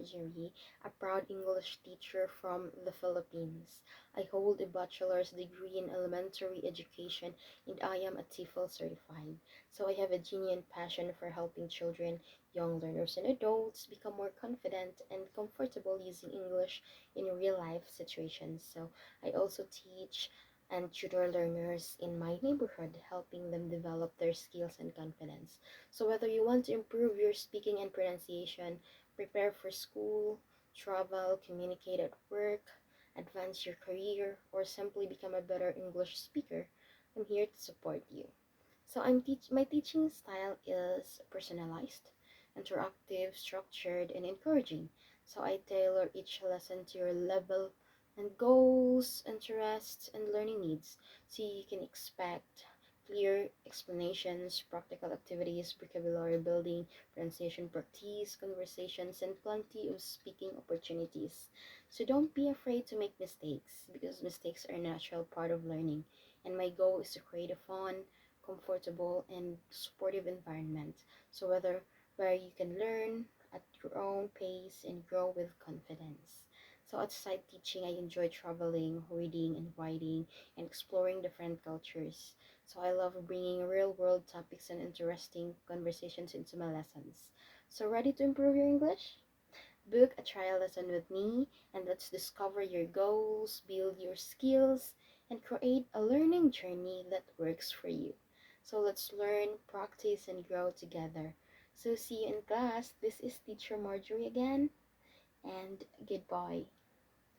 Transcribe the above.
Marjorie, a proud English teacher from the Philippines. I hold a bachelor's degree in elementary education and I am a TEFL certified. So I have a genuine passion for helping children, young learners, and adults become more confident and comfortable using English in real life situations. So I also teach and tutor learners in my neighborhood, helping them develop their skills and confidence. So whether you want to improve your speaking and pronunciation, prepare for school, travel, communicate at work, advance your career, or simply become a better English speaker, I'm here to support you. So my teaching style is personalized, interactive, structured, and encouraging. So I tailor each lesson to your level and goals, interests, and learning needs. So you can expect clear explanations, practical activities, vocabulary building, pronunciation practice, conversations, and plenty of speaking opportunities. So don't be afraid to make mistakes because mistakes are a natural part of learning. And my goal is to create a fun, comfortable, and supportive environment. So where you can learn at your own pace and grow with confidence. So outside teaching, I enjoy traveling, reading, and writing, and exploring different cultures. So I love bringing real world topics and interesting conversations into my lessons. So ready to improve your English? Book a trial lesson with me and let's discover your goals, build your skills, and create a learning journey that works for you. So let's learn, practice, and grow together. So see you in class. This is Teacher Marjorie again, and goodbye.